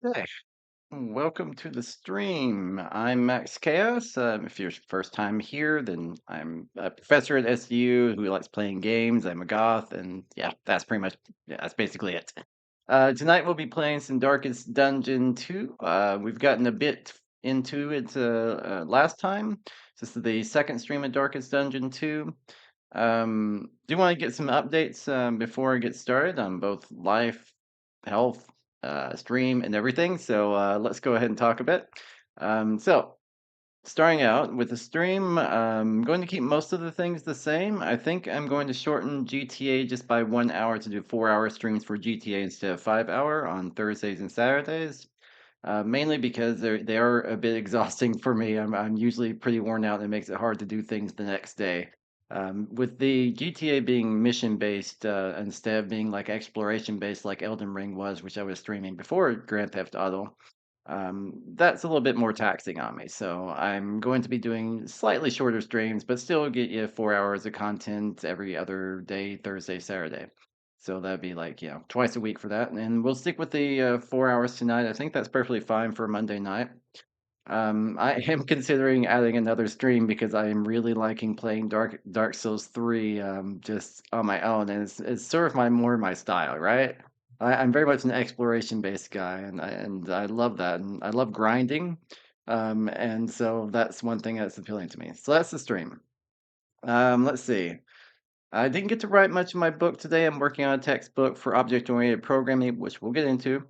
Hey, welcome to the stream. I'm Max Chaos. If you're first time here, then I'm a professor at SU who likes playing games. I'm a goth, and yeah, that's basically it. Tonight we'll be playing some Darkest Dungeon 2. We've gotten a bit into it last time. This is the second stream of Darkest Dungeon 2. Do you want to get some updates before I get started on both life, health, stream, and everything? So let's go ahead and talk a bit. So starting out with the stream, I'm going to keep most of the things the same. I think I'm going to shorten GTA just by 1 hour to do 4 hour streams for GTA instead of 5 hour on Thursdays and Saturdays. Mainly because they are a bit exhausting for me. I'm usually pretty worn out, and it makes it hard to do things the next day. With the GTA being mission based instead of being like exploration based, like Elden Ring was, which I was streaming before Grand Theft Auto, that's a little bit more taxing on me. So I'm going to be doing slightly shorter streams, but still get you 4 hours of content every other day, Thursday, Saturday. So that'd be like, twice a week for that. And we'll stick with the 4 hours tonight. I think that's perfectly fine for Monday night. I am considering adding another stream because I am really liking playing Dark Souls 3 just on my own, and it's sort of my style, right? I'm very much an exploration based guy, and I love that, and I love grinding, and so that's one thing that's appealing to me. So that's the stream. Let's see. I didn't get to write much in my book today. I'm working on a textbook for object-oriented programming, which we'll get into.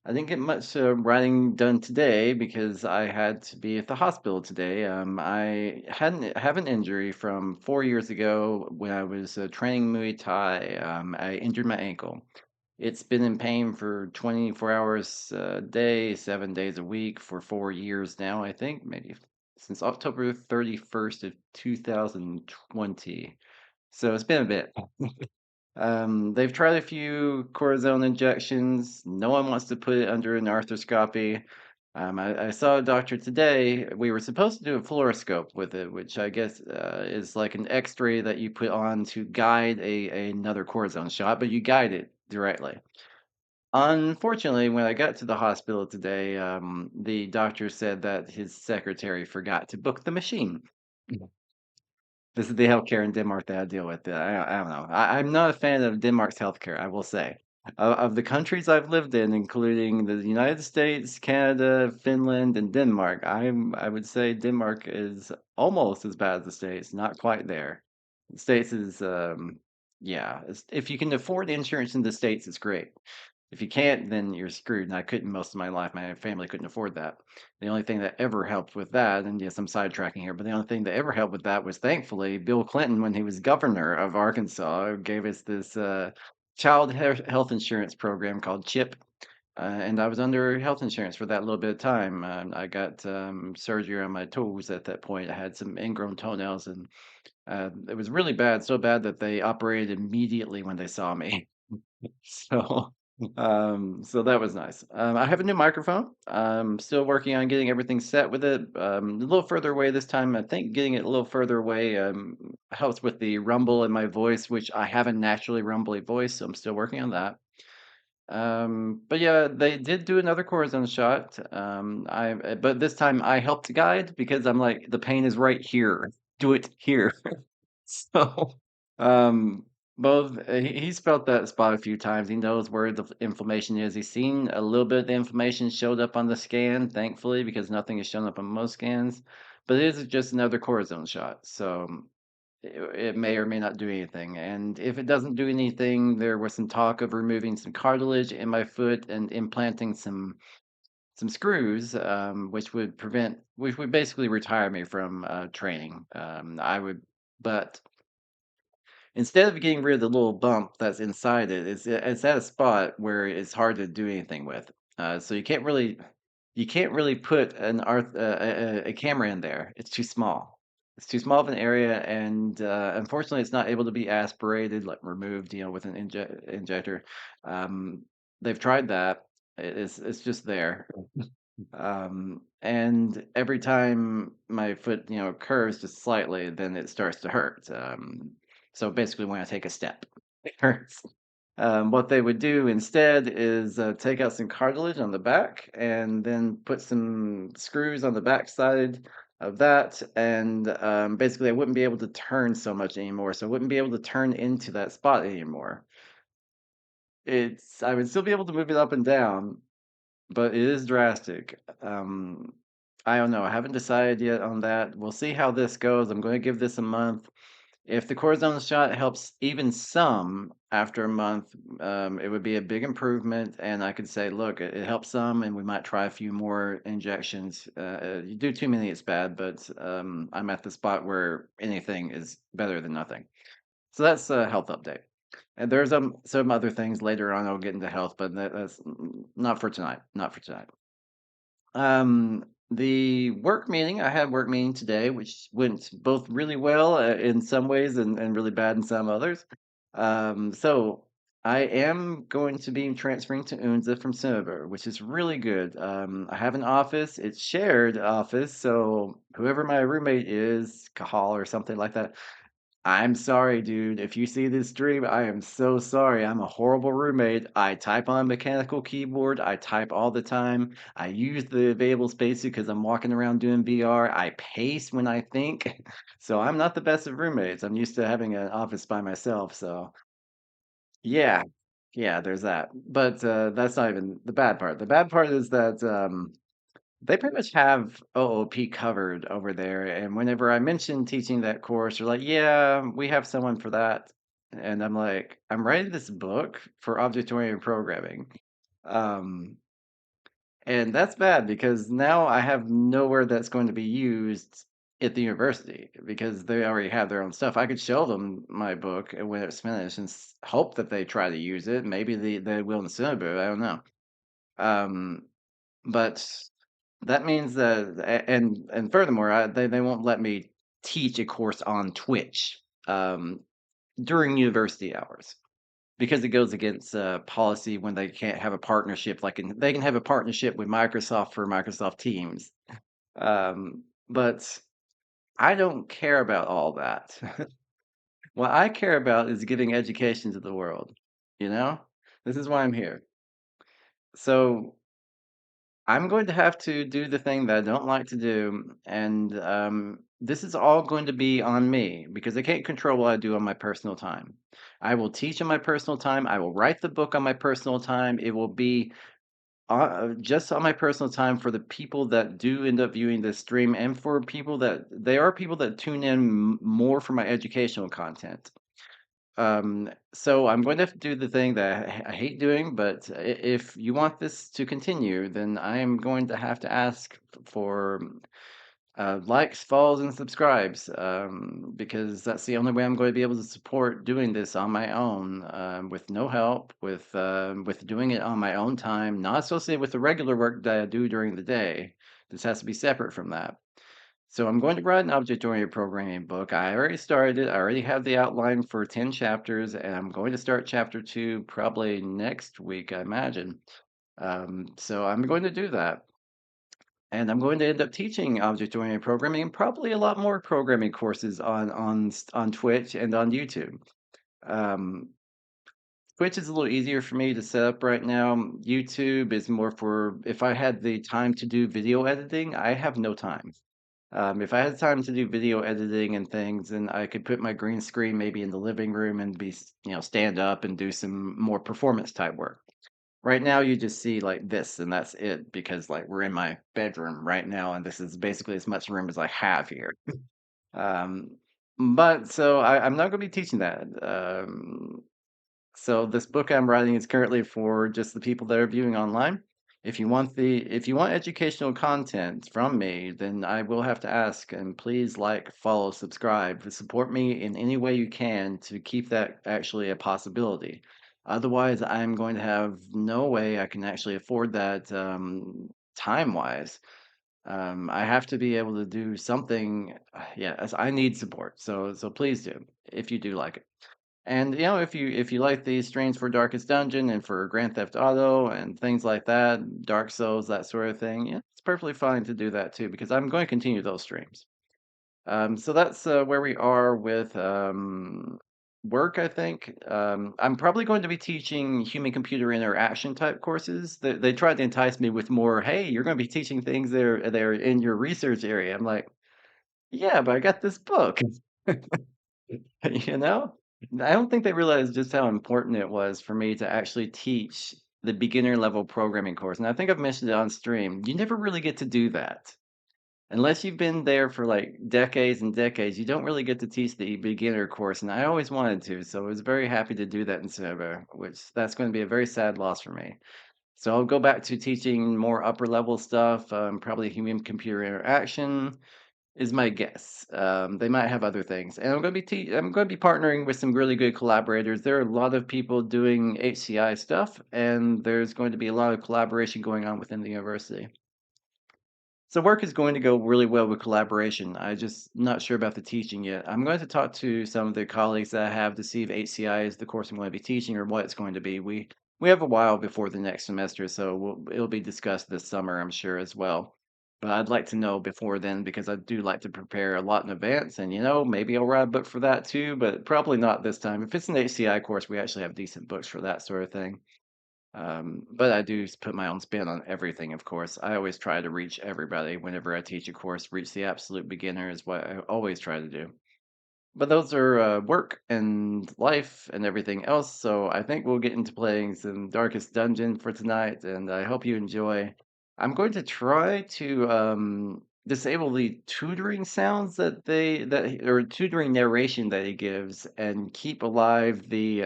I didn't get much writing done today because I had to be at the hospital today. I have an injury from 4 years ago when I was training Muay Thai. I injured my ankle. It's been in pain for 24 hours a day, 7 days a week for 4 years now, I think, maybe since October 31st of 2020. So it's been a bit. They've tried a few cortisone injections. No one wants to put it under an arthroscopy. I saw a doctor today. We were supposed to do a fluoroscope with it, which I guess is like an X-ray that you put on to guide another cortisone shot, but you guide it directly. Unfortunately, when I got to the hospital today, the doctor said that his secretary forgot to book the machine. This is the healthcare in Denmark that I deal with. I don't know. I'm not a fan of Denmark's healthcare, I will say. Of the countries I've lived in, including the United States, Canada, Finland, and Denmark, I would say Denmark is almost as bad as the States, not quite there. The States is, yeah, if you can afford insurance in the States, it's great. If you can't, then you're screwed. And I couldn't most of my life. My family couldn't afford that. The only thing that ever helped with that, and yes, I'm sidetracking here, but the only thing that ever helped with that was thankfully Bill Clinton, when he was governor of Arkansas, gave us this child health insurance program called CHIP. And I was under health insurance for that little bit of time. I got surgery on my toes at that point. I had some ingrown toenails, and it was really bad, so bad that they operated immediately when they saw me. So, so that was nice. I have a new microphone. I'm still working on getting everything set with it. A little further away this time. I think getting it a little further away helps with the rumble in my voice, which I have a naturally rumbly voice, so I'm still working on that. But yeah, they did do another Corazon shot. But this time I helped guide because I'm like, the pain is right here. Do it here. So, um, he's felt that spot a few times. He knows where the inflammation is. He's seen a little bit of the inflammation showed up on the scan, thankfully, because nothing has shown up on most scans. But it is just another cortisone shot, so it may or may not do anything. And if it doesn't do anything, there was some talk of removing some cartilage in my foot and implanting some screws, which would basically retire me from training. But instead of getting rid of the little bump that's inside it, it's at a spot where it's hard to do anything with. So you can't really put a camera in there. It's too small. It's too small of an area, and unfortunately, it's not able to be aspirated, like removed, with an injector. Um, they've tried that. It's just there. And every time my foot, curves just slightly, then it starts to hurt. So basically, when I take a step, it hurts. What they would do instead is take out some cartilage on the back and then put some screws on the back side of that. And basically, I wouldn't be able to turn so much anymore. So I wouldn't be able to turn into that spot anymore. I would still be able to move it up and down, but it is drastic. I don't know. I haven't decided yet on that. We'll see how this goes. I'm going to give this a month. If the cortisone shot helps even some after a month, it would be a big improvement, and I could say, look, it helps some, and we might try a few more injections. You do too many, it's bad, but I'm at the spot where anything is better than nothing. So that's a health update. And there's some other things later on I'll get into health, but that's not for tonight. Not for tonight. The work meeting, I had work meeting today, which went both really well in some ways and really bad in some others. So I am going to be transferring to Unza from Cinnabar, which is really good. I have an office, it's shared office, so whoever my roommate is, Kahal or something like that, I'm sorry, dude. If you see this stream, I am so sorry. I'm a horrible roommate. I type on a mechanical keyboard. I type all the time. I use the available space because I'm walking around doing VR. I pace when I think. So I'm not the best of roommates. I'm used to having an office by myself. So yeah, yeah, there's that. But that's not even the bad part. The bad part is that they pretty much have OOP covered over there, and whenever I mention teaching that course, they're like, "Yeah, we have someone for that." And I'm like, "I'm writing this book for object-oriented programming." Um, and that's bad because now I have nowhere that's going to be used at the university because they already have their own stuff. I could show them my book when it's finished and hope that they try to use it. Maybe they will in Cinnabar. I don't know. Um, but that means that and furthermore, they won't let me teach a course on Twitch, during university hours because it goes against, policy when they can't have a partnership, like, they can have a partnership with Microsoft for Microsoft Teams, but I don't care about all that. What I care about is giving education to the world, you know? This is why I'm here. So I'm going to have to do the thing that I don't like to do, and this is all going to be on me because I can't control what I do on my personal time. I will teach on my personal time. I will write the book on my personal time. It will be just on my personal time for the people that do end up viewing this stream, and for people that there are people that tune in more for my educational content. So I'm going to have to do the thing that I hate doing, but if you want this to continue, then I am going to have to ask for likes, follows, and subscribes, because that's the only way I'm going to be able to support doing this on my own, with no help, with doing it on my own time, not associated with the regular work that I do during the day. This has to be separate from that. So I'm going to write an object-oriented programming book. I already started it. I already have the outline for 10 chapters, and I'm going to start chapter 2 probably next week, I imagine. So I'm going to do that. And I'm going to end up teaching object-oriented programming and probably a lot more programming courses on Twitch and on YouTube. Um, Twitch is a little easier for me to set up right now. YouTube is more for if I had the time to do video editing, I have no time. If I had time to do video editing and things, then I could put my green screen maybe in the living room and stand up and do some more performance type work. Right now, you just see like this, and that's it because like we're in my bedroom right now, and this is basically as much room as I have here. Um, but so I'm not going to be teaching that. So this book I'm writing is currently for just the people that are viewing online. If you want educational content from me, then I will have to ask and please like, follow, subscribe, support me in any way you can to keep that actually a possibility. Otherwise, I'm going to have no way I can actually afford that time-wise. I have to be able to do something. Yeah, as I need support. So please do if you do like it. And if you like these streams for Darkest Dungeon and for Grand Theft Auto and things like that, Dark Souls, that sort of thing, yeah, it's perfectly fine to do that too because I'm going to continue those streams. So that's where we are with work, I think. I'm probably going to be teaching human computer interaction type courses. They tried to entice me with more, hey, you're going to be teaching things that are in your research area. I'm like, yeah, but I got this book. You know? I don't think they realized just how important it was for me to actually teach the beginner level programming course. And I think I've mentioned it on stream. You never really get to do that. Unless you've been there for like decades and decades, you don't really get to teach the beginner course. And I always wanted to, so I was very happy to do that in Cinever, which that's going to be a very sad loss for me. So I'll go back to teaching more upper level stuff, probably human computer interaction, is my guess. They might have other things, and I'm going to be partnering with some really good collaborators. There are a lot of people doing HCI stuff, and there's going to be a lot of collaboration going on within the university. So work is going to go really well with collaboration. I just not sure about the teaching yet. I'm going to talk to some of the colleagues that I have to see if HCI is the course I'm going to be teaching or what it's going to be. We have a while before the next semester, so it'll be discussed this summer, I'm sure as well. But I'd like to know before then because I do like to prepare a lot in advance, and maybe I'll write a book for that too, but probably not this time. If it's an HCI course, we actually have decent books for that sort of thing. But I do put my own spin on everything, of course. I always try to reach everybody whenever I teach a course. Reach the absolute beginner is what I always try to do. But those are work and life and everything else. So I think we'll get into playing some Darkest Dungeon for tonight, and I hope you enjoy. I'm going to try to disable the tutoring sounds or tutoring narration that he gives, and keep alive the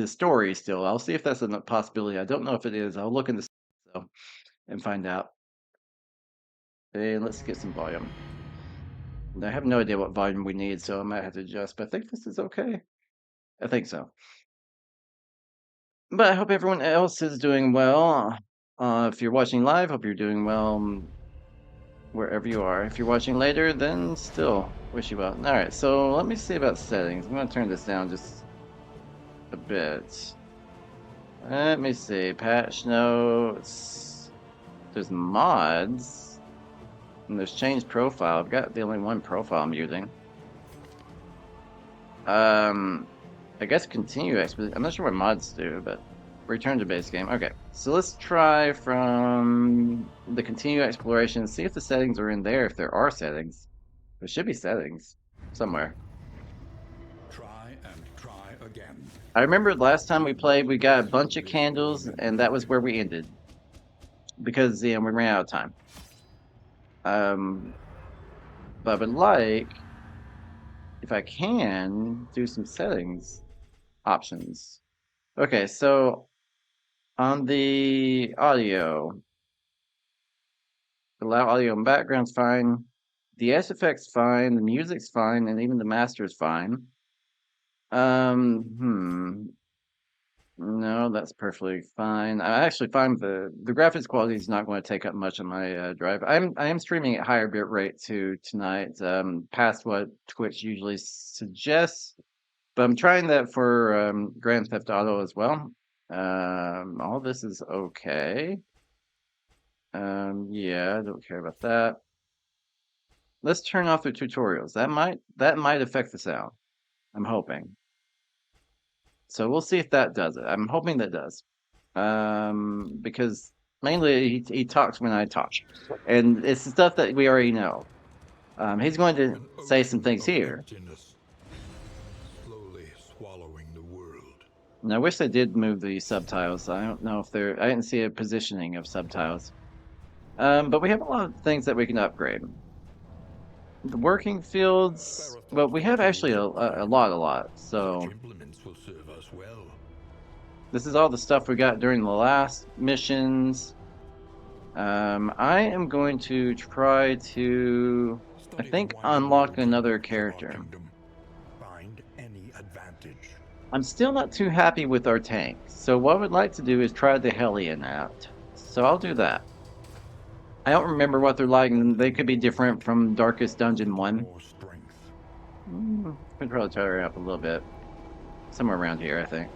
story still. I'll see if that's a possibility. I don't know if it is. I'll look into so and find out. And let's get some volume. I have no idea what volume we need, so I might have to adjust, but I think this is okay. I think so. But I hope everyone else is doing well. If you're watching live, hope you're doing well wherever you are. If you're watching later, then still wish you well. All right, so let me see about settings. I'm going to turn this down just a bit. Let me see. Patch notes. There's mods. And there's change profile. I've got the only one profile I'm using. I guess continue expedition. I'm not sure what mods do, but return to base game. Okay, so let's try from the continue exploration. See if the settings are in there. If there are settings, there should be settings somewhere. Try and try again. I remember last time we played, we got a bunch of candles, and that was where we ended because we ran out of time. But I would like, if I can, do some settings options. Okay, so on the audio, allow audio and background's fine. The S effect's fine, the music's fine, and even the master's fine. No, that's perfectly fine. I actually find the graphics quality is not going to take up much of my drive. I am streaming at higher bit rate tonight, past what Twitch usually suggests. But I'm trying that for Grand Theft Auto as well. All this is okay. Yeah, I don't care about that. Let's turn off the tutorials. That might affect the sound. I'm hoping. So we'll see if that does it. I'm hoping that does. Because mainly he talks when I talk, and it's the stuff that we already know. He's going to An say some ocean things of here. emptiness, slowly swallowing the world. And I wish they did move the subtitles. I don't know if I didn't see a positioning of subtitles. But we have a lot of things that we can upgrade. The working fields, well, we have actually a lot. So Such implements will serve us well. this is all the stuff we got during the last missions. I am going to try to, I Study the think, winding unlock roads and another marches of our character. kingdom. Find any advantage. I'm still not too happy with our tank, so what I would like to do is try the Hellion out. So I'll do that. I don't remember what they're like, and they could be different from Darkest Dungeon 1. More strength. Could probably try her up a little bit. Somewhere around here, I think.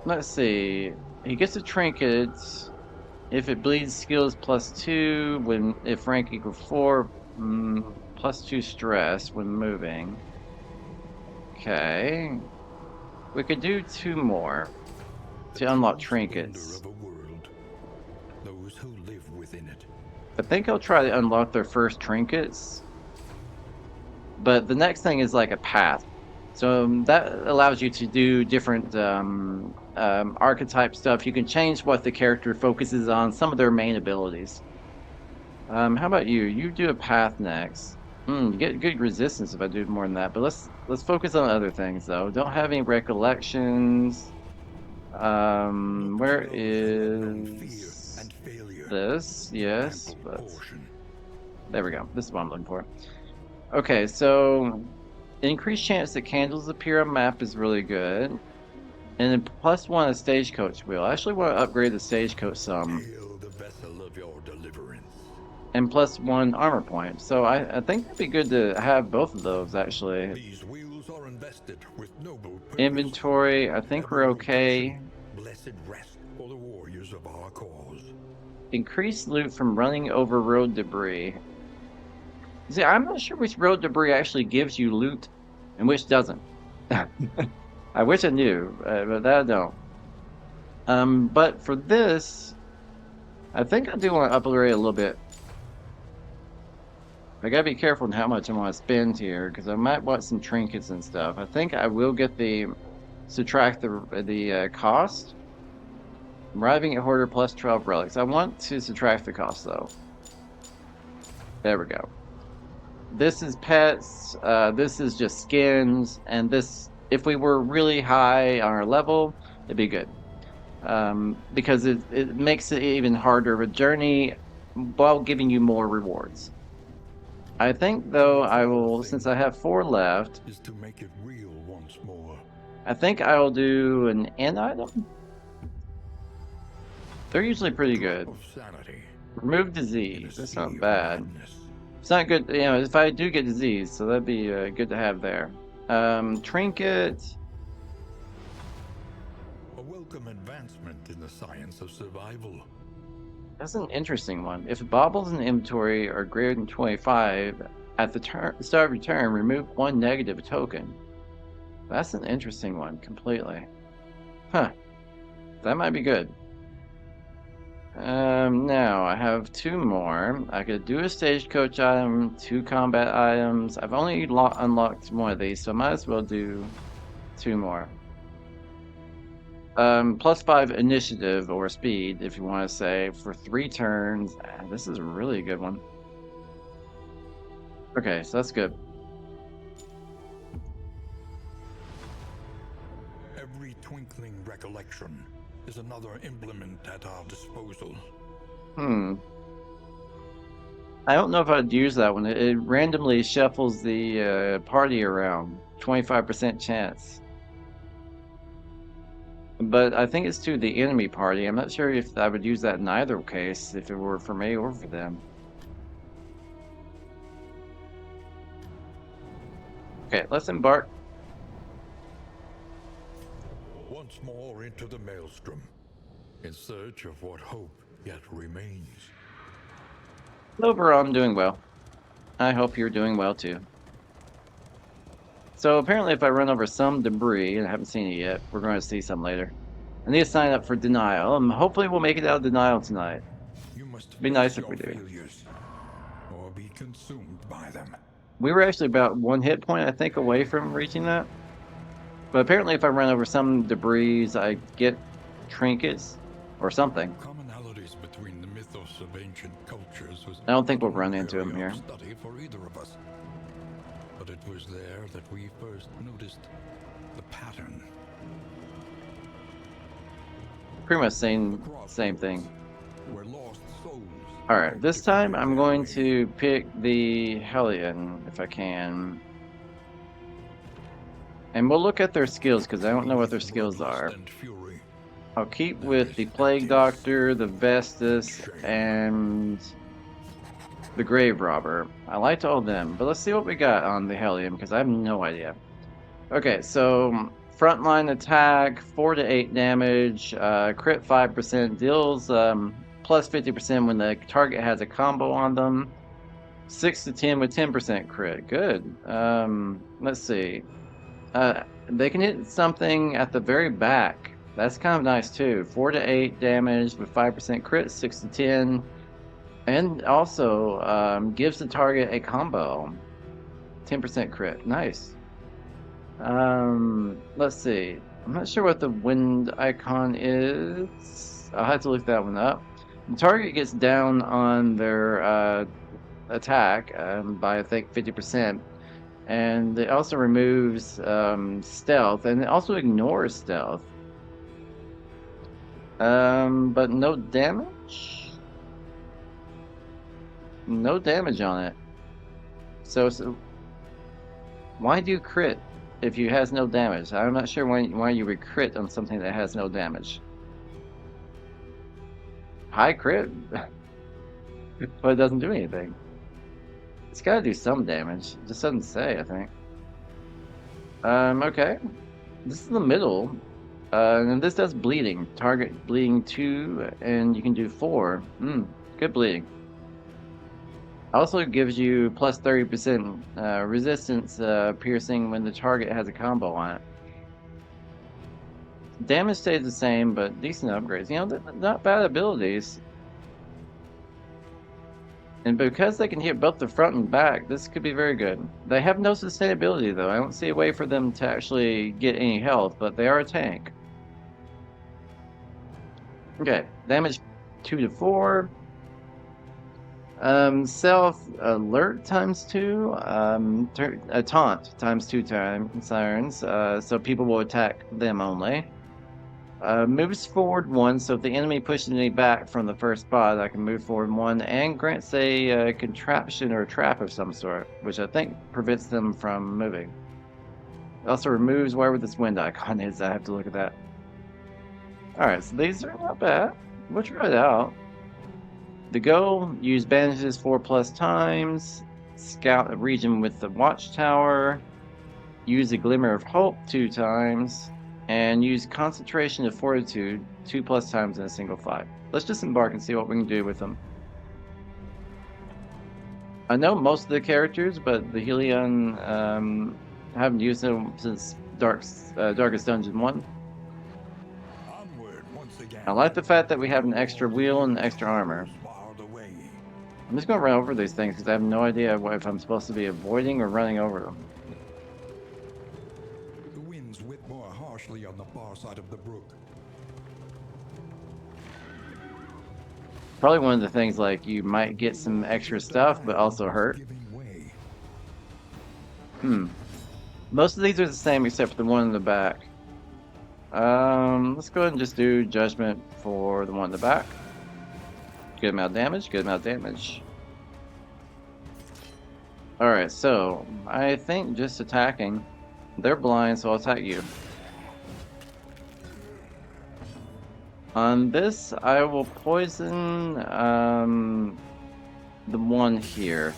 Let's see. He gets a trinket. If it bleeds skills +2, if rank equals 4. +2 stress when moving. Okay. We could do 2 more The to unlock true trinkets. splendor of a world. Those who live within it. I think I'll try to unlock their first trinkets. But the next thing is like a path. So that allows you to do different archetype stuff. You can change what the character focuses on, some of their main abilities. How about you? You do a path next. You get good resistance if I do more than that. But let's focus on other things though. Don't have any recollections. Look Where to those who have known fear is and failure. this? Yes, Ample but portion. there we go. This is what I'm looking for. Okay, so increased chance that candles appear on map is really good. And then +1 a stagecoach wheel. I actually want to upgrade the stagecoach some. Hail the vessel of your deliverance. And +1 armor point. So I think it'd be good to have both of those actually. These wheels are invested with noble purpose. Inventory, I think we're okay. Blessed rest for the warriors of our cause. Increased loot from running over road debris. See, I'm not sure which road debris actually gives you loot and which doesn't. I wish I knew, but that I don't. But for this, I think I do want to upgrade a little bit. I gotta be careful in how much I want to spend here, because I might want some trinkets and stuff. I think I will get the subtract the cost. Arriving at Hoarder +12 relics. I want to subtract the cost though. There we go. This is pets. This is just skins, and this, if we were really high on our level, it'd be good. Because it makes it even harder of a journey while giving you more rewards. I think though I will, since I have 4 left, Is to make it real once more. I think I will do an end item. They're usually pretty good. Of sanity. Remove in a disease. That's sea not of bad. madness. It's not good, you know, if I do get disease, so that'd be good to have there. Trinket. A welcome advancement in the science of survival. That's an interesting one. If baubles in the inventory are greater than 25, at the start of your turn, remove 1 negative token. That's an interesting one, completely. Huh. That might be good. Now I have 2 more. I could do a stagecoach item, 2 combat items. I've only unlocked 1 of these, so I might as well do 2 more. +5 initiative or speed, if you want to say, for 3 turns. This is a really good one. Okay, so that's good. Every twinkling recollection is another implement at our disposal. I don't know if I'd use that one. It randomly shuffles the party around. 25% chance. But I think it's to the enemy party. I'm not sure if I would use that in either case, if it were for me or for them. Okay, let's embark. Once more into the maelstrom, in search of what hope yet remains. Overall, I'm doing well. I hope you're doing well too. So apparently if I run over some debris, and I haven't seen it yet, we're going to see some later. I need to sign up for denial. Hopefully we'll make it out of denial tonight. You must Be nice face if we your do. failures, or be consumed by them. We were actually about 1 hit point, I think, away from reaching that. But apparently if I run over some debris, I get trinkets or something. Commonalities between the mythos of ancient cultures was I don't think we'll not run an into them area of here. Study for either of us. But it was there that we first noticed the pattern. Pretty much same thing. Where lost souls. Alright, this time I'm going to pick the Hellion, if I can. And we'll look at their skills, because I don't know what their skills are. I'll keep with the Plague Doctor, the Vestus, and the Grave Robber. I liked all of them, but let's see what we got on the Hellion, because I have no idea. Okay, so frontline attack, 4 to 8 damage, crit 5%, deals plus 50% when the target has a combo on them. 6 to 10 with 10% crit. Good. Let's see. They can hit something at the very back. That's kind of nice too. 4 to 8 damage with 5% crit, 6 to 10. And also gives the target a combo. 10% crit. Nice. Let's see. I'm not sure what the wind icon is. I'll have to look that one up. The target gets down on their attack by I think 50%. And it also removes stealth, and it also ignores stealth. But no damage? No damage on it. So why do crit if you has no damage? I'm not sure why you would crit on something that has no damage. High crit, but it doesn't do anything. It's got to do some damage. It just doesn't say, I think. Okay. This is the middle. And this does bleeding. Target bleeding 2, and you can do 4. Good bleeding. Also gives you plus 30% resistance piercing when the target has a combo on it. Damage stays the same, but decent upgrades. You know, not bad abilities. And because they can hit both the front and back, this could be very good. They have no sustainability, though. I don't see a way for them to actually get any health, but they are a tank. Okay, damage 2 to 4. Self alert times 2. A taunt times 2 turns. So people will attack them only. Moves forward 1, so if the enemy pushes me back from the first spot, I can move forward 1, and grants a contraption or a trap of some sort, which I think prevents them from moving. It also removes wherever this wind icon is. I have to look at that. Alright, so these are not bad. We'll try it out. The go, use bandages 4+ times, scout a region with the watchtower, use a glimmer of hope 2 times, and use concentration of fortitude 2+ times in a single fight. Let's just embark and see what we can do with them. I know most of the characters, but the Helion haven't used them since Darkest Dungeon 1. I like the fact that we have an extra wheel and extra armor. I'm just going to run over these things because I have no idea if I'm supposed to be avoiding or running over them. The winds whip more harshly on the far side of the brook. Probably one of the things, like, you might get some extra stuff, but also hurt. Most of these are the same except for the one in the back. Let's go ahead and just do judgment for the one in the back. Good amount of damage, good amount of damage. Alright, so I think just attacking. They're blind, so I'll attack you. On this, I will poison the one here.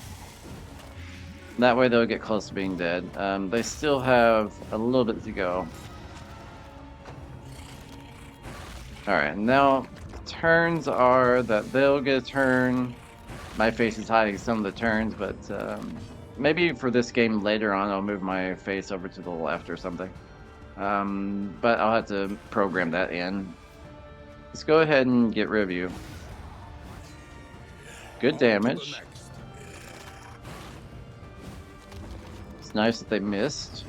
That way they'll get close to being dead. They still have a little bit to go. Alright, now turns are that they'll get a turn. My face is hiding some of the turns, but maybe for this game later on I'll move my face over to the left or something. But I'll have to program that in. Let's go ahead and get rid of you. Good damage. It's nice that they missed.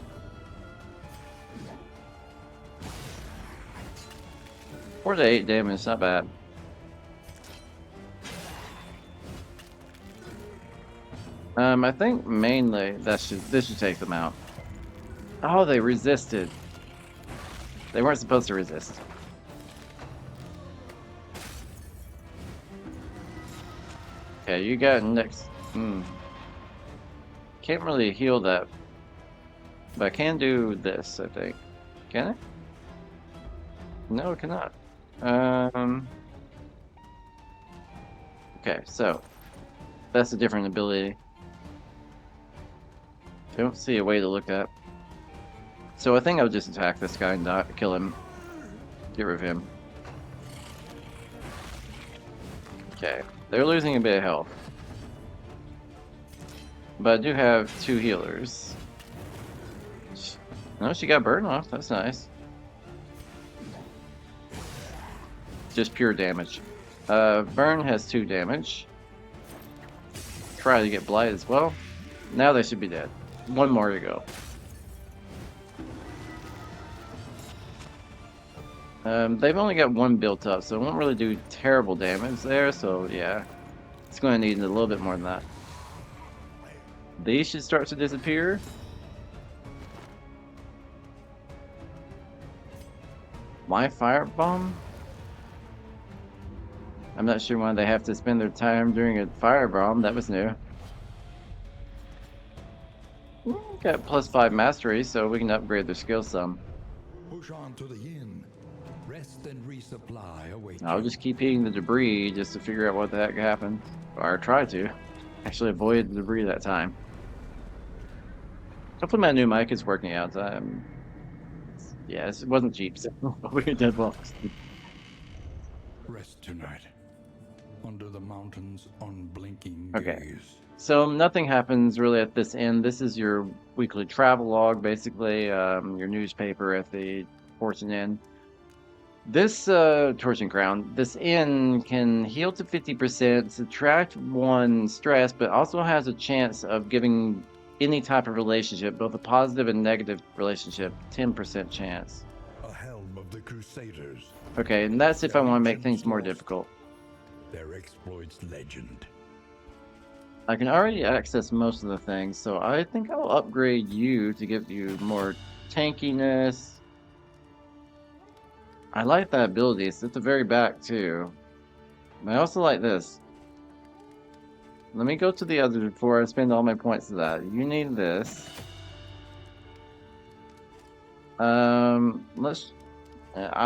Four to 8 damage, not bad. I think mainly this should take them out. Oh, they resisted. They weren't supposed to resist. Okay, you got next. Can't really heal that, but I can do this, I think. Can I? No, I cannot. Okay, so that's a different ability. I don't see a way to look at. So I think I'll just attack this guy and not kill him. Get rid of him. Okay, they're losing a bit of health. But I do have 2 healers. No, she got burn off. That's nice. Just pure damage. Burn has 2 damage. Try to get blight as well. Now they should be dead. 1 more to go. They've only got 1 built up, so it won't really do terrible damage there. So yeah, it's going to need a little bit more than that. These should start to disappear. My firebomb? I'm not sure why they have to spend their time during a firebomb. That was new. Got +5 mastery, so we can upgrade their skill some. Push on to the inn. Rest and resupply await I'll you. just keep hitting the debris just to figure out what the heck happened. Or try to. Actually avoid the debris that time. Hopefully my new mic is working out. Yeah, it wasn't cheap, so we did well. Rest tonight. Under the mountain's unblinking Okay. gaze. So nothing happens really at this end. This is your weekly travel log, basically, your newspaper at the Fortune Inn. This Torching Crown, this inn can heal to 50%, subtract 1 stress, but also has a chance of giving any type of relationship, both a positive and negative relationship, 10% chance. A helm of the Crusaders. Okay, and that's if I want to make Legends things more lost. difficult. Their exploits legend. I can already access most of the things, so I think I'll upgrade you to give you more tankiness. I like that ability. It's at the very back, too. I also like this. Let me go to the other before I spend all my points to that. You need this. I'll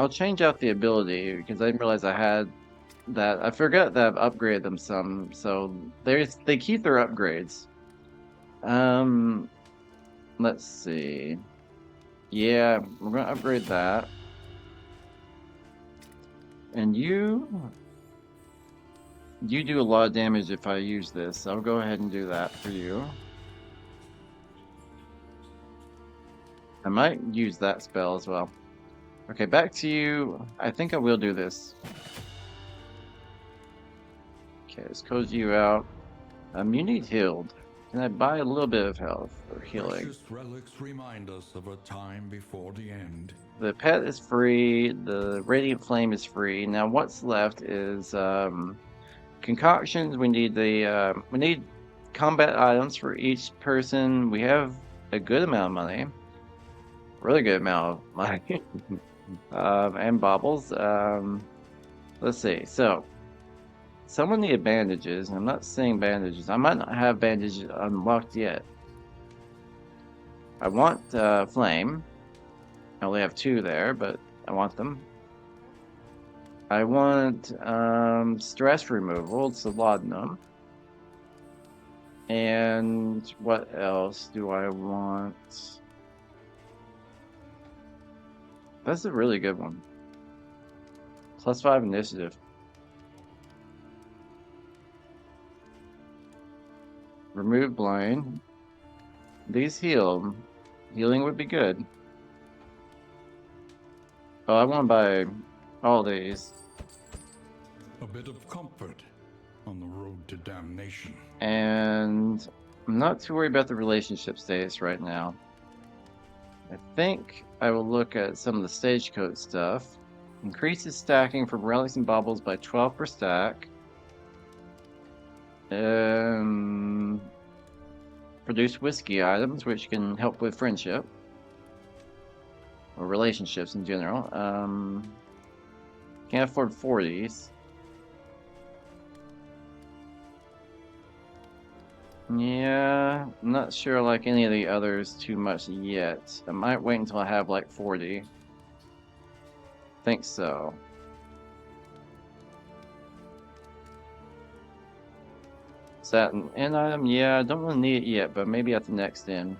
change out the ability because I didn't realize I had that. I forgot that I've upgraded them some, so they keep their upgrades. Let's see. Yeah, we're gonna upgrade that. And you do a lot of damage if I use this. I'll go ahead and do that for you. I might use that spell as well. Okay, back to you. I think I will do this. Okay, let's close you out. You need healed. Can I buy a little bit of health or healing? Precious relics remind us of a time before the end. The pet is free. The radiant flame is free. Now what's left is concoctions. We need combat items for each person. We have a good amount of money. Really good amount of money. And baubles. Let's see. So someone need bandages. I'm not seeing bandages. I might not have bandages unlocked yet. I want flame. I only have 2 there, but I want them. I want stress removal. It's a laudanum. And what else do I want? That's a really good one. +5 initiative. Remove blind. These heal. Healing would be good. Oh, I want to buy all these. A bit of comfort on the road to damnation. And I'm not too worried about the relationship status right now. I think I will look at some of the stagecoach stuff. Increases stacking from relics and baubles by 12 per stack. Produce whiskey items, which can help with friendship. Or relationships in general. Can't afford 40s. Yeah, I'm not sure I like any of the others too much yet. I might wait until I have like 40. Think so. Is that an end item? Yeah, I don't really need it yet, but maybe at the next end.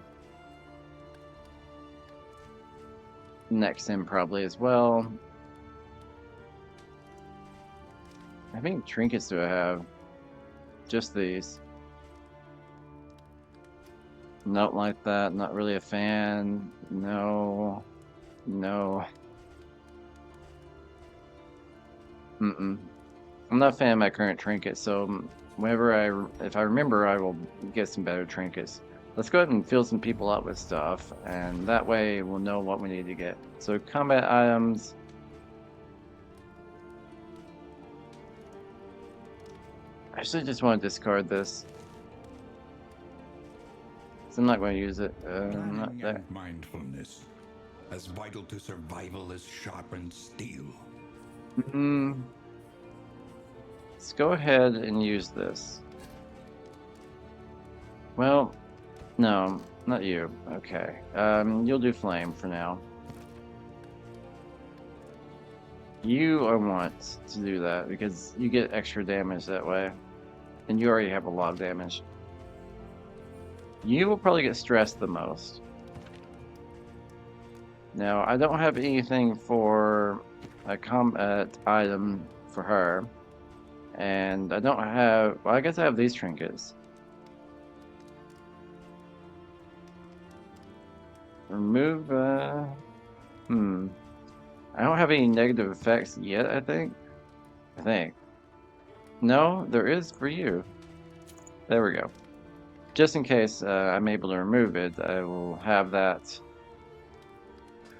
Next end probably as well. How many trinkets do I have? Just these. Not like that. Not really a fan. No. No. Mm-mm. I'm not a fan of my current trinket, so if I remember, I will get some better trinkets. Let's go ahead and fill some people up with stuff, and that way we'll know what we need to get. So combat items. I actually just want to discard this. So I'm not going to use it. Not Planning there. and mindfulness, as vital to survival as sharpened steel. Let's go ahead and use this. Well, no, not you. Okay. You'll do flame for now. I want to do that because you get extra damage that way. And you already have a lot of damage. You will probably get stressed the most. Now, I don't have anything for a combat item for her. And I don't have... Well, I guess I have these trinkets. Remove... I don't have any negative effects yet, I think. No, there is for you. There we go. Just in case I'm able to remove it, I will have that.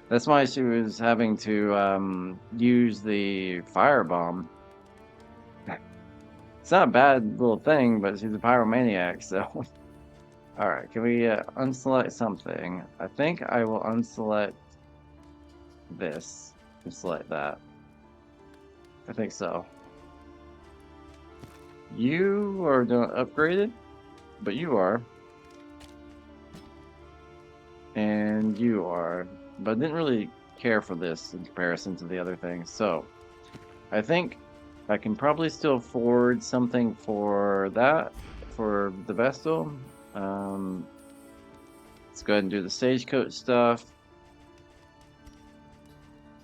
That's why she was having to use the firebomb. It's not a bad little thing, but she's a pyromaniac, so... Alright, can we unselect something? I think I will unselect this and select that. I think so. You are not upgraded, but you are. And you are. But I didn't really care for this in comparison to the other things. So, I think I can probably still afford something for that, for the Vestal. Let's go ahead and do the stagecoach stuff.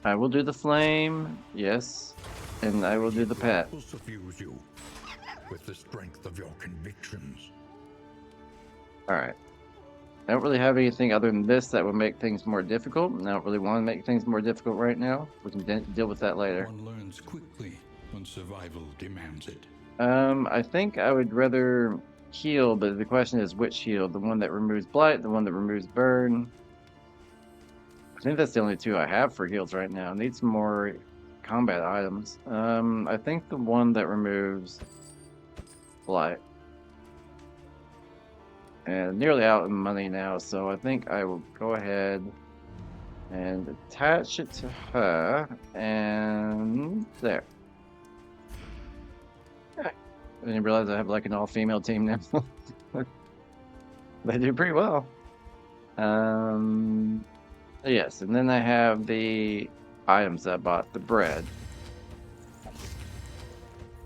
I will do the flame, yes, and I will do the pet. Will suffuse you with the strength of your convictions. Alright. I don't really have anything other than this that would make things more difficult. I don't really want to make things more difficult right now. We can deal with that later. One learns quickly when survival demands it. I think I would rather heal, but the question is which heal? The one that removes blight, the one that removes burn. I think that's the only two I have for heals right now. I need some more combat items. I think the one that removes blight. And nearly out of money now, so I think I will go ahead and attach it to her, and there. I didn't realize I have like an all-female team now. They do pretty well. Yes, and then I have the items that I bought. The bread.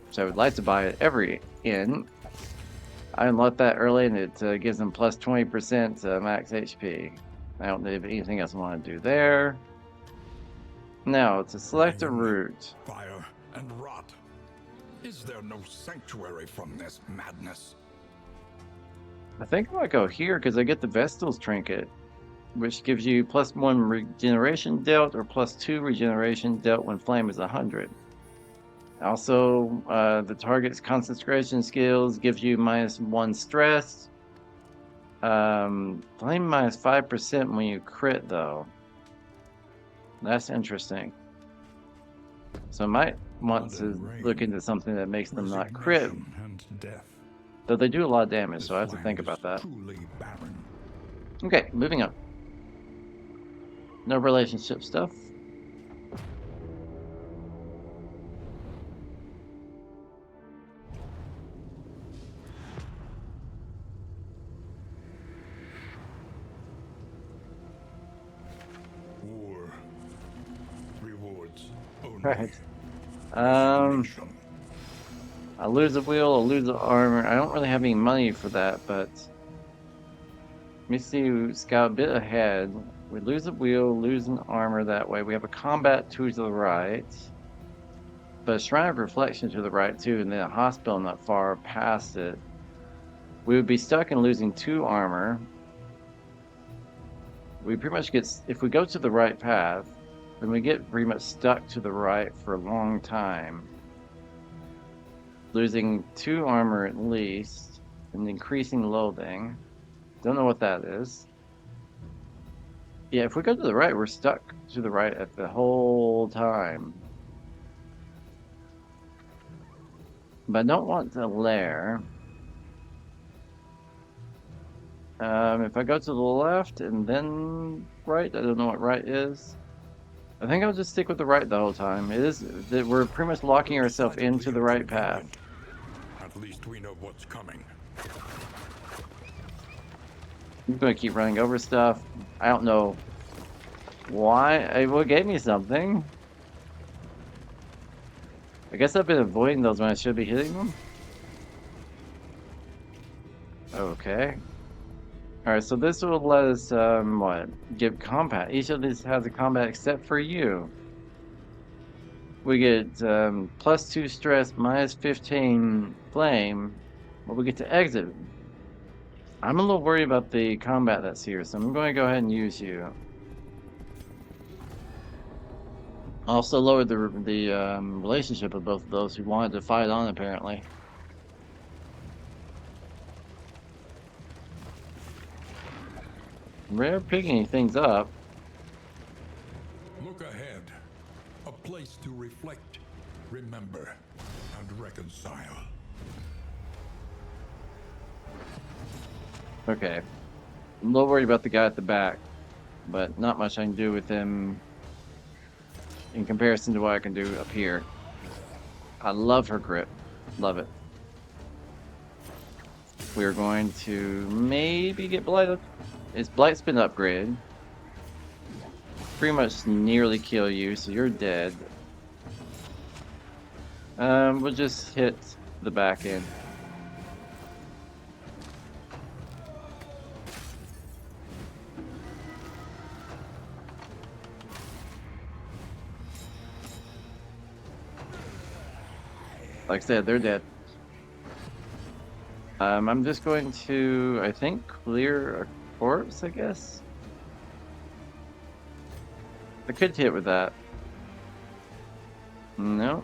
Which I would like to buy at every inn. I unlocked that early and it gives them plus 20% max HP. I don't need anything else I want to do there. Now, to select a route. Fire and rot. Is there no sanctuary from this madness? I think I might go here because I get the Vestal's trinket, which gives you +1 regeneration dealt or +2 regeneration dealt when flame is 100. Also, the target's concentration skills gives you -1 stress. Flame -5% when you crit, though. That's interesting. So I might want to look into something that makes them not crit. And death. Though they do a lot of damage, so I have to think about that. Okay, moving on. No relationship stuff. War rewards only. Right. I lose a wheel, I lose the armor. I don't really have any money for that, but let me see who's got a bit ahead. We lose a wheel, lose an armor that way. We have a combat 2 to the right, but a Shrine of Reflection to the right too, and then a hospital not far past it. We would be stuck in losing 2 armor. we pretty much get, if we go to the right path, then we get pretty much stuck to the right for a long time, losing 2 armor at least, and increasing loathing. Don't know what that is. Yeah, if we go to the right, we're stuck to the right at the whole time. But I don't want the lair. If I go to the left and then right, I don't know what right is. I think I'll just stick with the right the whole time. It is that we're pretty much locking ourselves into the right path. At least we know what's coming. I'm gonna keep running over stuff. I don't know why. What gave me something? I guess I've been avoiding those when I should be hitting them. Okay. Alright, so this will let us, what? Give combat. Each of these has a combat except for you. We get +2 stress, -15 flame, but we get to exit. I'm a little worried about the combat that's here, so I'm going to go ahead and use you. Also lowered the relationship of both of those who wanted to fight on, apparently. We're picking things up. Look ahead. A place to reflect, remember, and reconcile. Okay. I'm a little worried about the guy at the back, but not much I can do with him in comparison to what I can do up here. I love her grip. Love it. We're going to maybe get Blight. Its Blight's been upgraded. Pretty much nearly kill you, so you're dead. We'll just hit the back end. Like I said, they're dead. I'm just going to, I think, clear a corpse, I guess? I could hit with that. No.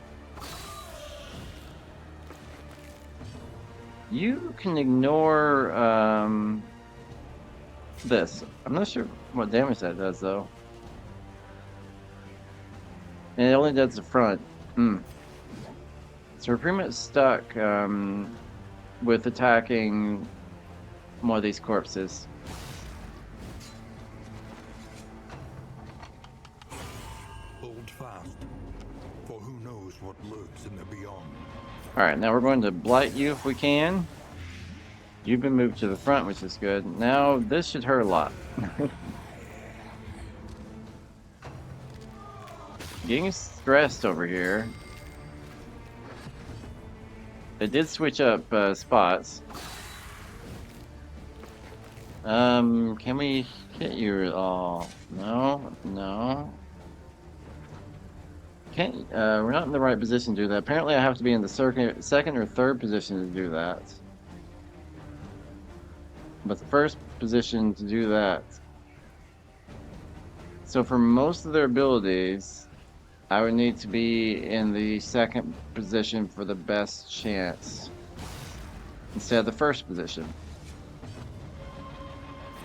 You can ignore, this. I'm not sure what damage that does, though. And it only does the front. So we're pretty much stuck, with attacking one of these corpses. Hold fast, for who knows what lurks in the beyond. Alright, now we're going to blight you if we can. You've been moved to the front, which is good. Now, this should hurt a lot. Getting stressed over here. They did switch up spots. Can we hit you at all? No, no. Can't, we're not in the right position to do that. Apparently I have to be in the second or third position to do that. But the first position to do that. So for most of their abilities, I would need to be in the second position for the best chance instead of the first position.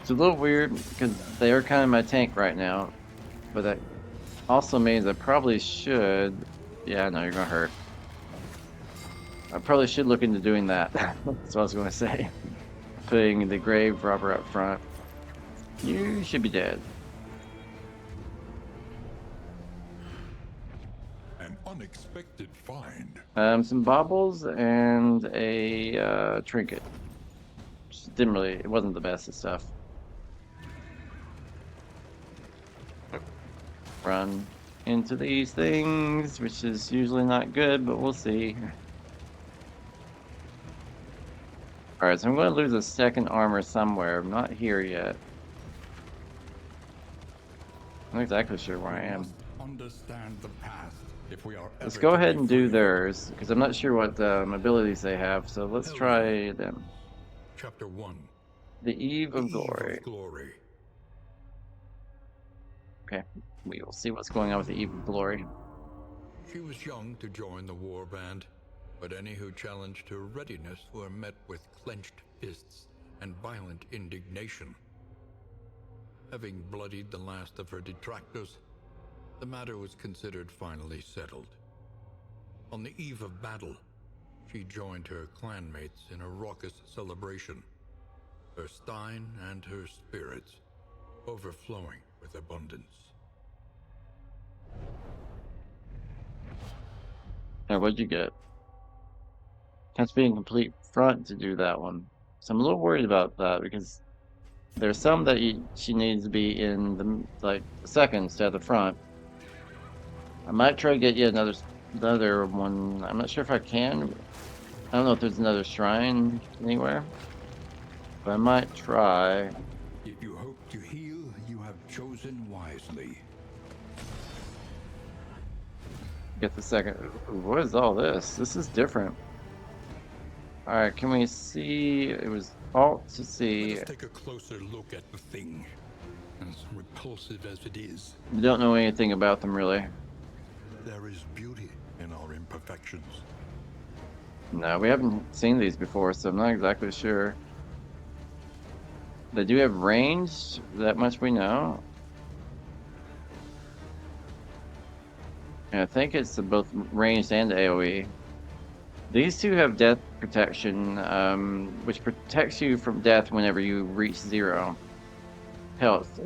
It's a little weird because they are kind of my tank right now, but that also means I probably should. Yeah, no, you're gonna hurt. I probably should look into doing that. That's what I was gonna say. Putting the grave robber up front. You should be dead. An unexpected find. Some baubles and a trinket. Just didn't really, it wasn't the best of stuff. Run into these things, which is usually not good, but we'll see. Alright, so I'm going to lose a second armor somewhere. I'm not here yet. I'm not exactly sure where I am. Understand the past if we are. Let's go ahead and do theirs, because I'm not sure what abilities they have, so let's try them. Chapter 1. The Eve of Eve Glory. of Glory. Okay, we will see what's going on with the Eve of Glory. She was young to join the war band, but any who challenged her readiness were met with clenched fists and violent indignation. Having bloodied the last of her detractors, the matter was considered finally settled. On the eve of battle, she joined her clanmates in a raucous celebration, her stein and her spirits overflowing with abundance. Now, what'd you get? Has to be in complete front to do that one. So I'm a little worried about that because there's some that she needs to be in the second instead of the front. I might try to get you another one. I'm not sure if I can. I don't know if there's another shrine anywhere, but I might try. If you hope to heal, you have chosen wisely. Get the second. Ooh, what is all this? This is different. All right, can we see? It was Alt to see. Let us take a closer look at the thing, as repulsive as it is. We don't know anything about them really. There is beauty in our imperfections. No, we haven't seen these before, so I'm not exactly sure. They do have range, that much we know. And I think it's both ranged and AoE. These two have death protection, which protects you from death whenever you reach zero health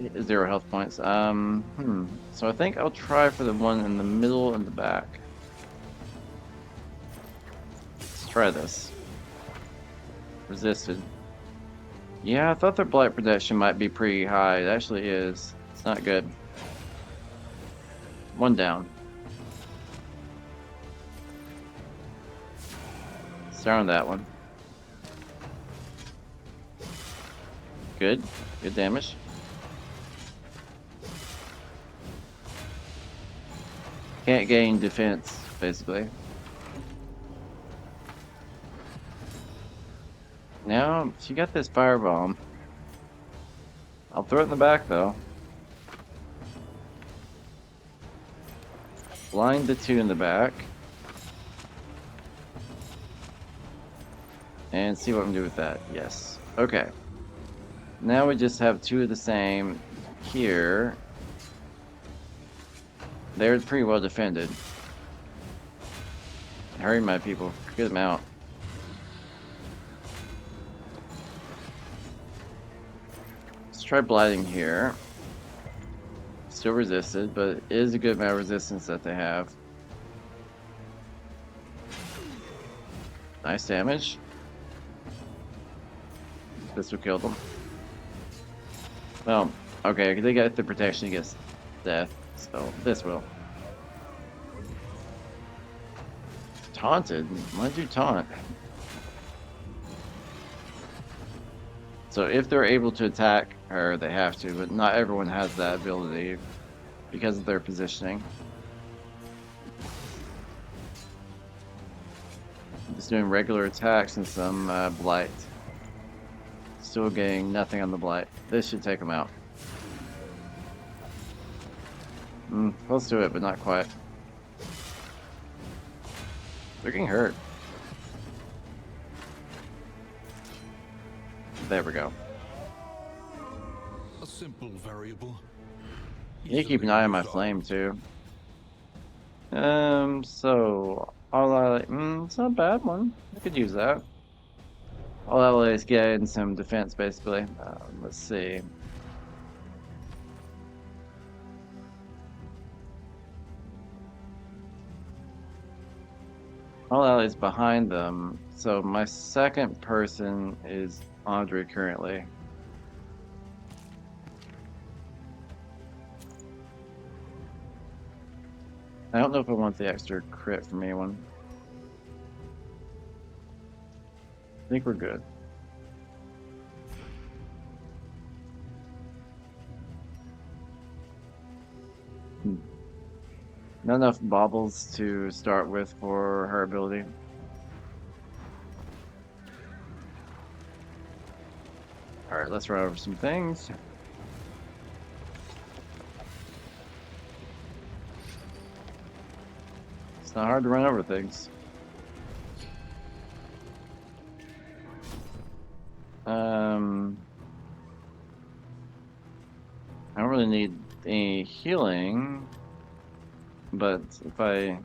points. So I think I'll try for the one in the middle and the back. Let's try this. Resisted. Yeah, I thought their blight protection might be pretty high. It actually is. It's not good. One down. Start on that one. Good. Good damage. Can't gain defense, basically. Now, she got this firebomb. I'll throw it in the back, though. Blind the two in the back. And see what I can do with that. Yes. Okay. Now we just have two of the same here. They're pretty well defended. Hurry, my people. Get them out. Let's try blighting here. Still resisted, but it is a good amount of resistance that they have. Nice damage. This will kill them. Well, okay, they got the protection against death, so this will. Taunted? Why'd you taunt? So if they're able to attack her, they have to, but not everyone has that ability because of their positioning. Just doing regular attacks and some blight. Still getting nothing on the blight. This should take them out. Close to it, but not quite. They're getting hurt. There we go. A simple variable. You need to keep an eye on my flame too. So all I it's not a bad one. I could use that. All I is getting some defense basically. Let's see. All allies behind them. So my second person is Audrey currently. I don't know if I want the extra crit from anyone. I think we're good. Not enough baubles to start with for her ability. Alright, let's run over some things. It's not hard to run over things. I don't really need any healing, but if I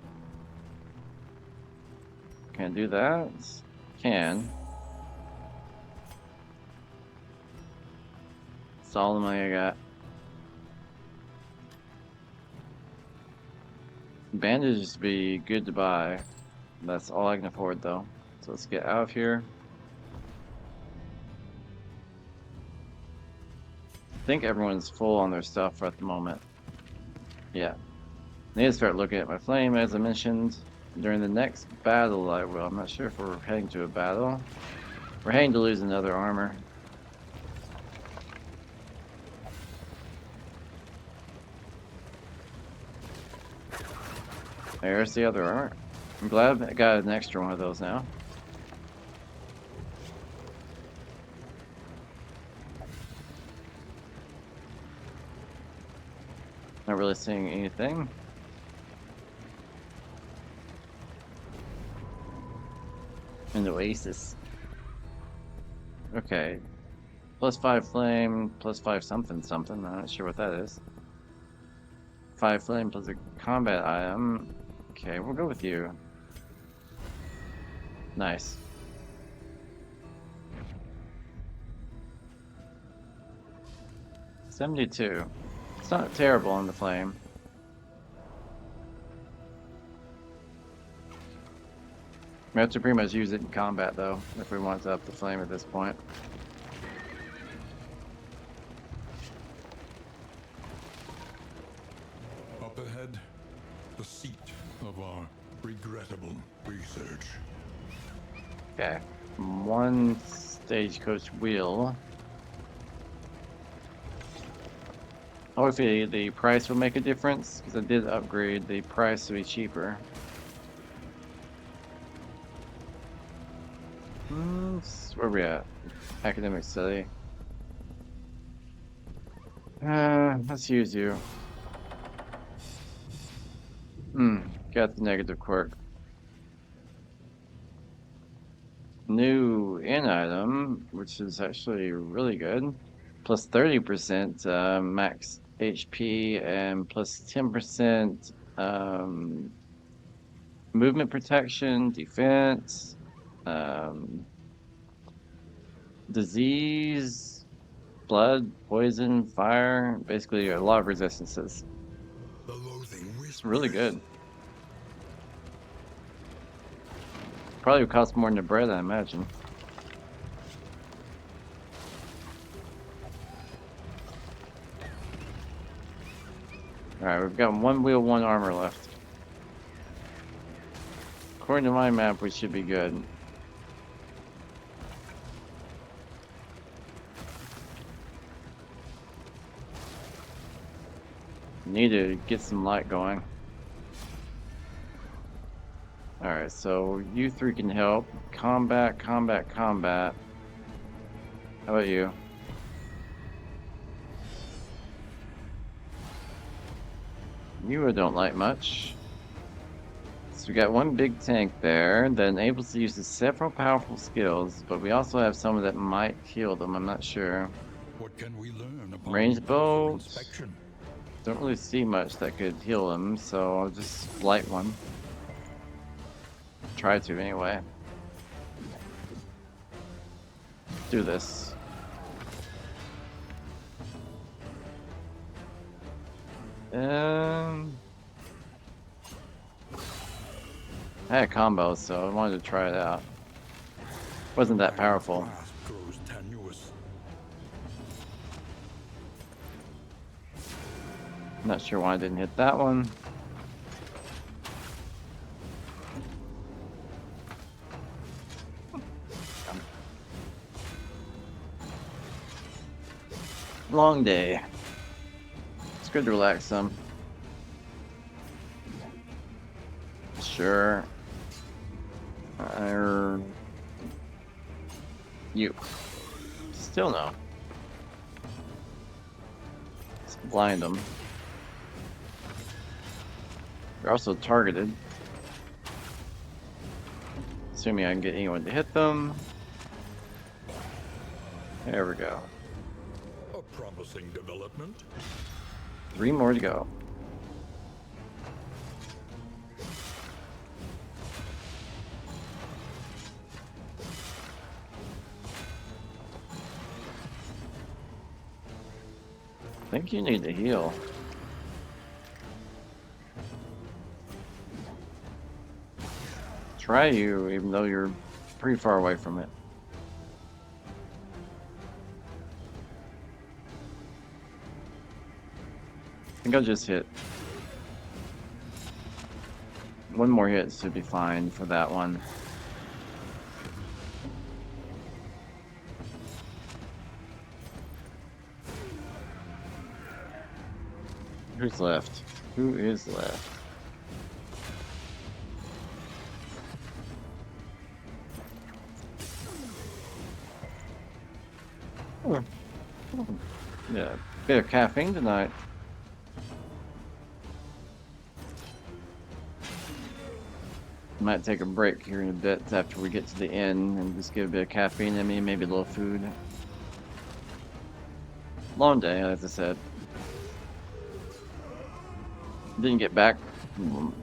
can do that, can. That's all the money I got. Bandages would be good to buy. That's all I can afford though. So let's get out of here. I think everyone's full on their stuff at the moment. Yeah. I need to start looking at my flame, as I mentioned. During the next battle, I will. I'm not sure if we're heading to a battle. We're heading to lose another armor. There's the other armor. I'm glad I got an extra one of those now. Not really seeing anything. An oasis. Okay. +5 flame, +5 something something. I'm not sure what that is. 5 flame plus a combat item. Okay, we'll go with you. Nice. $72. It's not terrible on the flame. We have to pretty much use it in combat though, if we want to up the flame at this point. Up ahead, the seat of our regrettable research. Okay. One stagecoach wheel. Hopefully the price will make a difference, because I did upgrade the price to be cheaper. Where we at? Academic study. Let's use you. Got the negative quirk. New in item, which is actually really good. Plus 30% max HP and plus 10% movement protection, defense, disease, blood, poison, fire, basically a lot of resistances. The loathing It's really good. Probably would cost more than the bread, I imagine. Alright, we've got one wheel, one armor left. According to my map, we should be good. Need to get some light going. Alright, so you three can help. Combat, combat, combat. How about you? You don't like much. So we got one big tank there that enables to use several powerful skills, but we also have some that might heal them, I'm not sure. What can we learn upon Ranged bow. inspection? Don't really see much that could heal them, so I'll just light one. Try to anyway. Do this. I had a combo, so I wanted to try it out. Wasn't that powerful. Grasp grows tenuous. Not sure why I didn't hit that one. Long day. It's good to relax some. Sure. You. Still no. Let's blind them. They're also targeted. assuming I can get anyone to hit them. There we go. A promising development. 3 more to go. I think you need to heal. Try you, even though you're pretty far away from it. I think I'll just hit. One more hit should be fine for that one. Who's left? Who is left? Oh. Yeah, bit of caffeine tonight. Might take a break here in a bit after we get to the inn and just get a bit of caffeine in me, maybe a little food. Long day, as I said. Didn't get back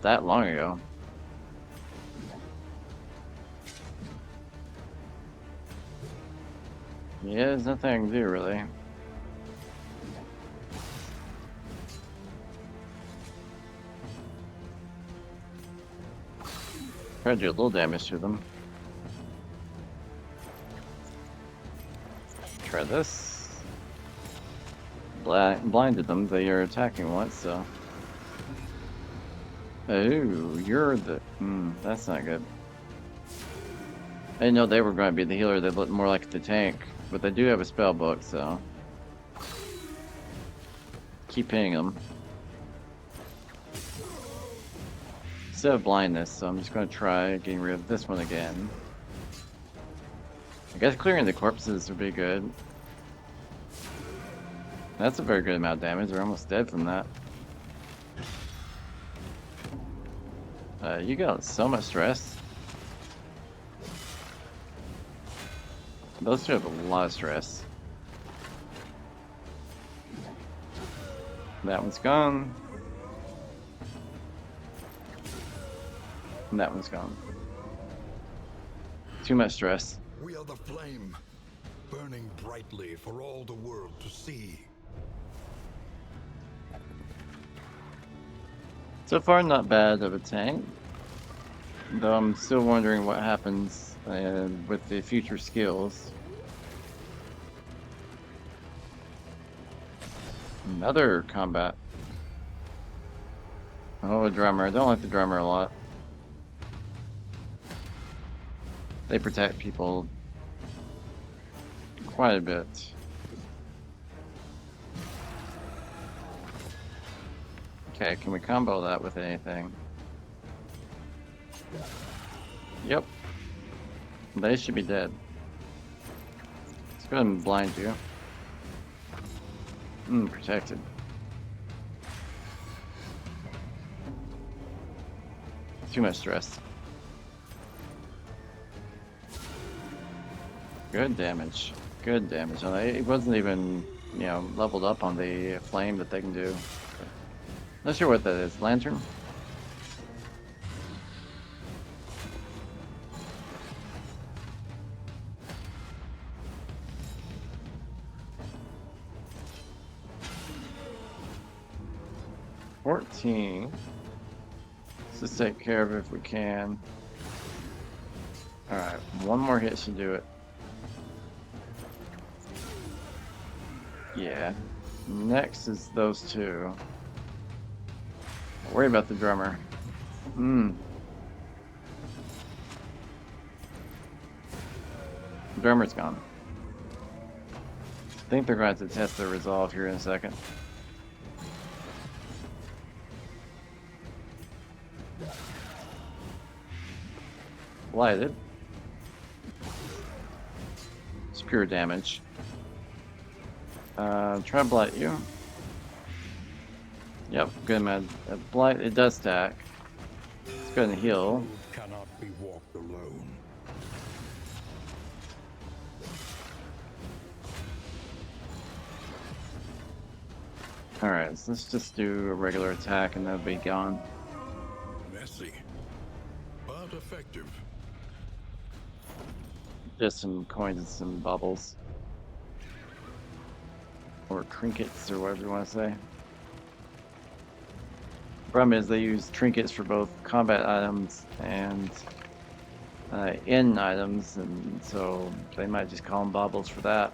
that long ago. Yeah, there's nothing I can do really. Try to do a little damage to them. Try this. Blinded them. They are attacking once, so. Oh, you're the. That's not good. I didn't know they were going to be the healer. They look more like the tank, but they do have a spell book, so. Keep hitting them. Instead of blindness, so I'm just going to try getting rid of this one again. I guess clearing the corpses would be good. That's a very good amount of damage. They're almost dead from that. You got so much stress. Those two have a lot of stress. That one's gone. And that one's gone. Too much stress. We are the flame, burning brightly for all the world to see. So far, not bad of a tank. Though I'm still wondering what happens with the future skills. Another combat. Oh, a drummer. I don't like the drummer a lot. They protect people quite a bit. Okay, can we combo that with anything? Yep. They should be dead. Let's go ahead and blind you. Protected. Too much stress. Good damage. Good damage. It wasn't even, leveled up on the flame that they can do. Not sure what that is. Lantern? $14. Let's just take care of it if we can. Alright, one more hit should do it. Yeah. Next is those two. Don't worry about the drummer. The drummer's gone. I think they're going to test their resolve here in a second. Blighted. It's pure damage. Try to blight you. Yep, good man. Blight, it does stack. It's going to heal. Cannot be walked alone. Alright, so let's just do a regular attack and they'll be gone. Messy, but effective. Just some coins and some bubbles. Or trinkets, or whatever you want to say. Problem is, they use trinkets for both combat items and in items, and so they might just call them baubles for that.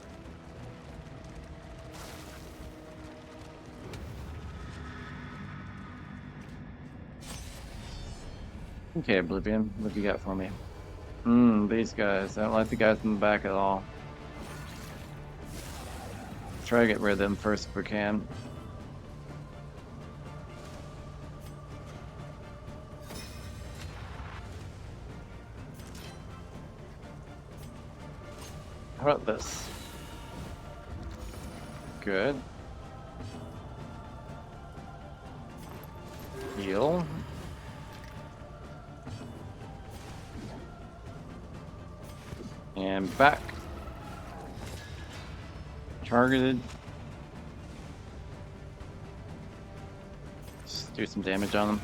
Okay, Oblivion, what do you got for me? These guys. I don't like the guys in the back at all. Try to get rid of them first if we can. How about this? Good. Heal. And back. Targeted. Just do some damage on them.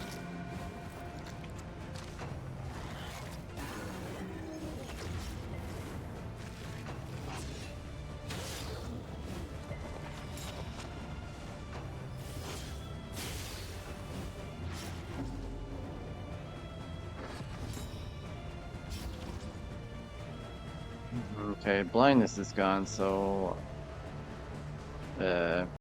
Okay, blindness is gone, so